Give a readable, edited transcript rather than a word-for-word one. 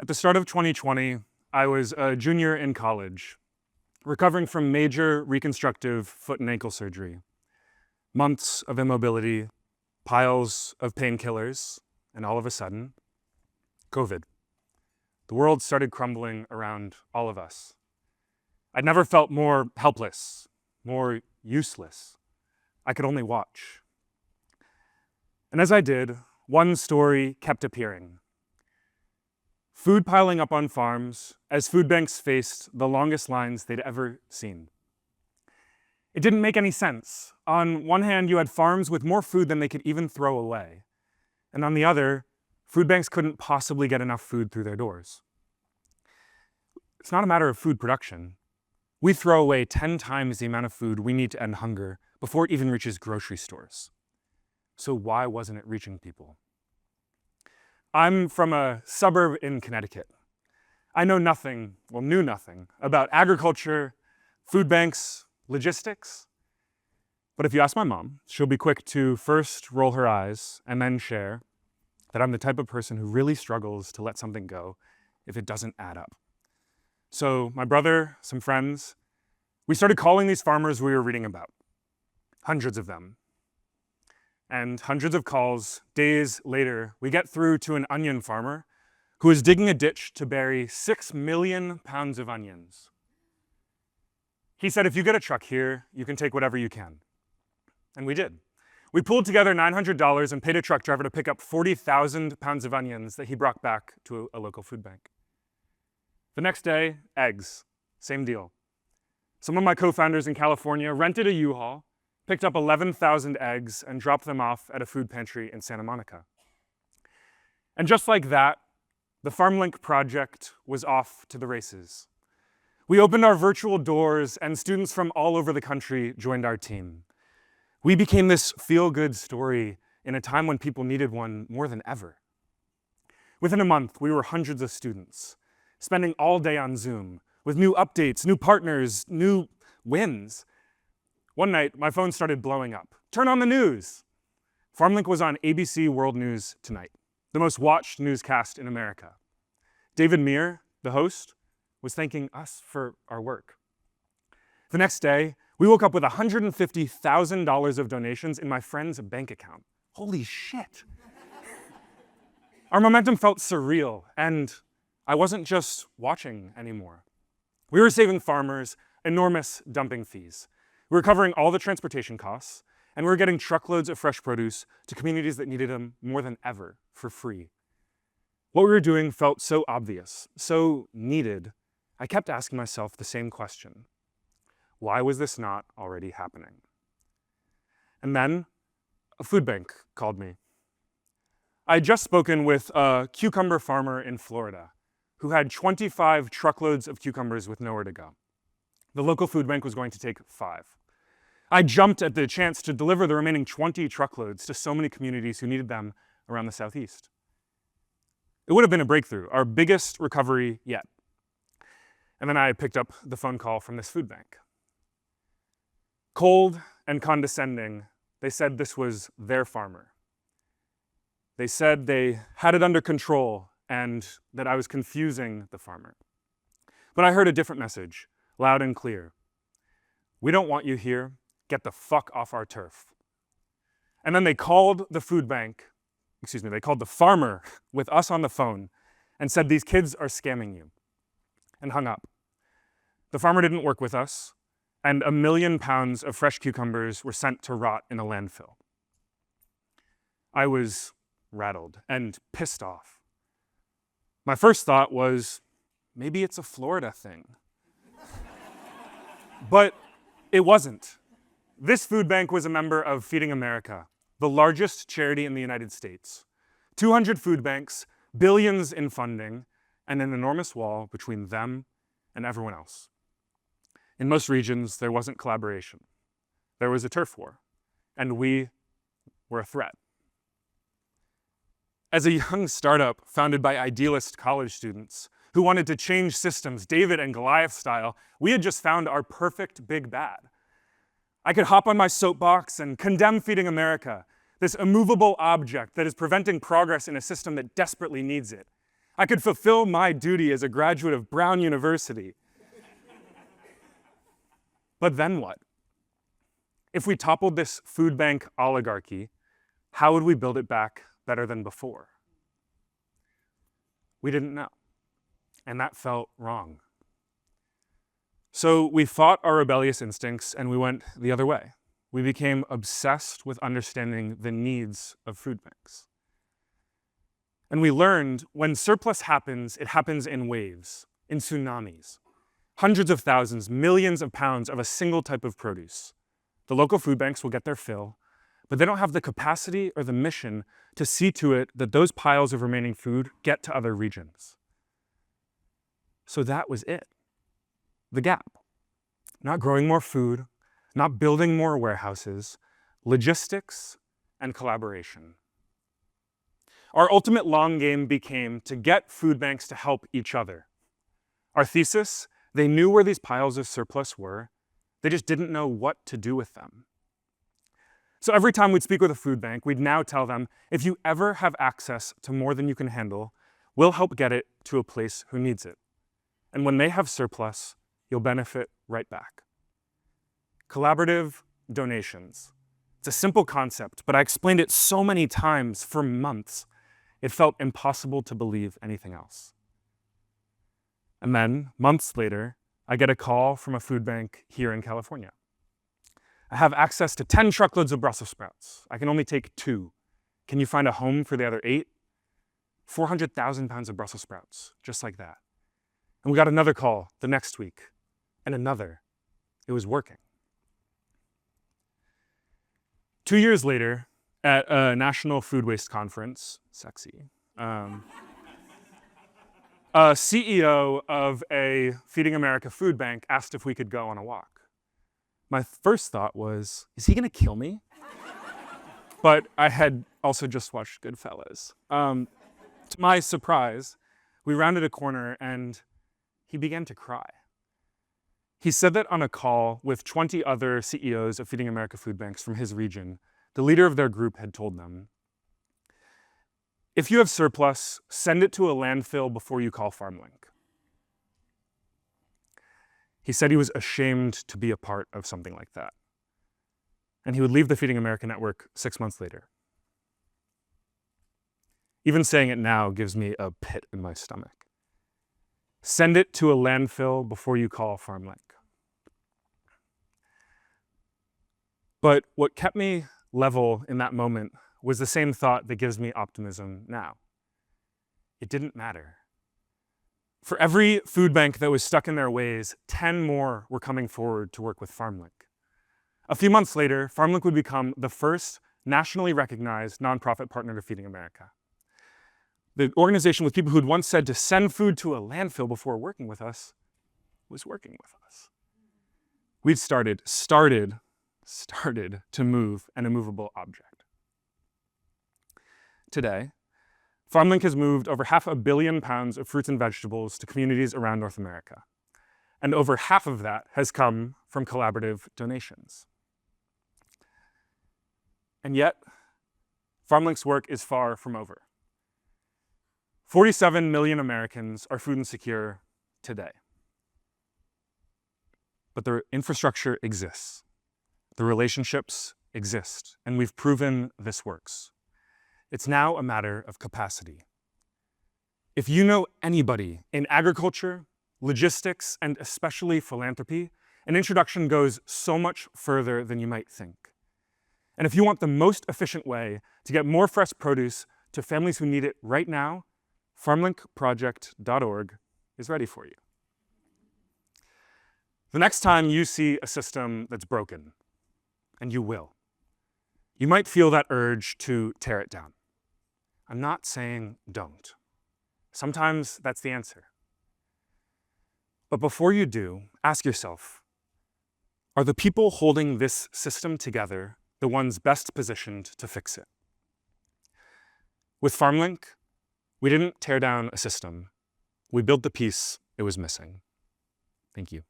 At the start of 2020, I was a junior in college, recovering from major reconstructive foot and ankle surgery. Months of immobility, piles of painkillers, and all of a sudden, COVID. The world started crumbling around all of us. I'd never felt more helpless, more useless. I could only watch. And as I did, one story kept appearing. Food piling up on farms as food banks faced the longest lines they'd ever seen. It didn't make any sense. On one hand, you had farms with more food than they could even throw away. And on the other, food banks couldn't possibly get enough food through their doors. It's not a matter of food production. We throw away 10 times the amount of food we need to end hunger before it even reaches grocery stores. So why wasn't it reaching people? I'm from a suburb in Connecticut. I know nothing, well, knew nothing about agriculture, food banks, logistics. But if you ask my mom, she'll be quick to first roll her eyes and then share that I'm the type of person who really struggles to let something go if it doesn't add up. So my brother, some friends, we started calling these farmers we were reading about. Hundreds of them. And hundreds of calls, days later, we get through to an onion farmer who is digging a ditch to bury 6 million pounds of onions. He said, if you get a truck here, you can take whatever you can. And we did. We pulled together $900 and paid a truck driver to pick up 40,000 pounds of onions that he brought back to a local food bank. The next day, eggs, same deal. Some of my co-founders in California rented a U-Haul, picked up 11,000 eggs and dropped them off at a food pantry in Santa Monica. And just like that, the FarmLink Project was off to the races. We opened our virtual doors and students from all over the country joined our team. We became this feel-good story in a time when people needed one more than ever. Within a month, we were hundreds of students, spending all day on Zoom with new updates, new partners, new wins. One night, my phone started blowing up. Turn on the news. FarmLink was on ABC World News Tonight, the most watched newscast in America. David Meir, the host, was thanking us for our work. The next day, we woke up with $150,000 of donations in my friend's bank account. Holy shit. Our momentum felt surreal, and I wasn't just watching anymore. We were saving farmers enormous dumping fees. We were covering all the transportation costs, and we were getting truckloads of fresh produce to communities that needed them more than ever for free. What we were doing felt so obvious, so needed, I kept asking myself the same question. Why was this not already happening? And then a food bank called me. I had just spoken with a cucumber farmer in Florida who had 25 truckloads of cucumbers with nowhere to go. The local food bank was going to take 5. I jumped at the chance to deliver the remaining 20 truckloads to so many communities who needed them around the Southeast. It would have been a breakthrough, our biggest recovery yet. And then I picked up the phone call from this food bank. Cold and condescending, they said this was their farmer. They said they had it under control and that I was confusing the farmer. But I heard a different message, loud and clear. We don't want you here. Get the fuck off our turf. And then they called the food bank, they called the farmer with us on the phone and said, these kids are scamming you, and hung up. The farmer didn't work with us, and 1 million pounds of fresh cucumbers were sent to rot in a landfill. I was rattled and pissed off. My first thought was, maybe it's a Florida thing. But it wasn't. This food bank was a member of Feeding America, the largest charity in the United States. 200 food banks, billions in funding, and an enormous wall between them and everyone else. In most regions, there wasn't collaboration. There was a turf war, and we were a threat. As a young startup founded by idealist college students who wanted to change systems, David and Goliath style, we had just found our perfect big bad. I could hop on my soapbox and condemn Feeding America, this immovable object that is preventing progress in a system that desperately needs it. I could fulfill my duty as a graduate of Brown University. But then what? If we toppled this food bank oligarchy, how would we build it back better than before? We didn't know, and that felt wrong. So we fought our rebellious instincts and we went the other way. We became obsessed with understanding the needs of food banks. And we learned when surplus happens, it happens in waves, in tsunamis. Hundreds of thousands, millions of pounds of a single type of produce. The local food banks will get their fill, but they don't have the capacity or the mission to see to it that those piles of remaining food get to other regions. So that was it. The gap. Not growing more food, not building more warehouses, logistics and collaboration. Our ultimate long game became to get food banks to help each other. Our thesis, they knew where these piles of surplus were, they just didn't know what to do with them. So every time we'd speak with a food bank, we'd now tell them, if you ever have access to more than you can handle, we'll help get it to a place who needs it. And when they have surplus, you'll benefit right back. Collaborative donations. It's a simple concept, but I explained it so many times for months, it felt impossible to believe anything else. And then, months later, I get a call from a food bank here in California. I have access to 10 truckloads of Brussels sprouts. I can only take 2. Can you find a home for the other 8? 400,000 pounds of Brussels sprouts, just like that. And we got another call the next week, and another. It was working. 2 years later, at a national food waste conference, sexy, a CEO of a Feeding America food bank asked if we could go on a walk. My first thought was, is he gonna kill me? But I had also just watched Goodfellas. To my surprise, we rounded a corner and he began to cry. He said that on a call with 20 other CEOs of Feeding America food banks from his region, the leader of their group had told them, if you have surplus, send it to a landfill before you call FarmLink. He said he was ashamed to be a part of something like that. And he would leave the Feeding America network 6 months later. Even saying it now gives me a pit in my stomach. Send it to a landfill before you call FarmLink. But what kept me level in that moment was the same thought that gives me optimism now. It didn't matter. For every food bank that was stuck in their ways, 10 more were coming forward to work with FarmLink. A few months later, FarmLink would become the first nationally recognized nonprofit partner to Feeding America. The organization with people who'd once said to send food to a landfill before working with us was working with us. We'd started to move an immovable object. Today, FarmLink has moved over 500 million pounds of fruits and vegetables to communities around North America. And over half of that has come from collaborative donations. And yet, FarmLink's work is far from over. 47 million Americans are food insecure today. But the infrastructure exists. The relationships exist, and we've proven this works. It's now a matter of capacity. If you know anybody in agriculture, logistics, and especially philanthropy, an introduction goes so much further than you might think. And if you want the most efficient way to get more fresh produce to families who need it right now, FarmLinkProject.org is ready for you. The next time you see a system that's broken, and you will, you might feel that urge to tear it down. I'm not saying don't. Sometimes that's the answer. But before you do, ask yourself, are the people holding this system together the ones best positioned to fix it? With FarmLink, we didn't tear down a system. We built the piece it was missing. Thank you.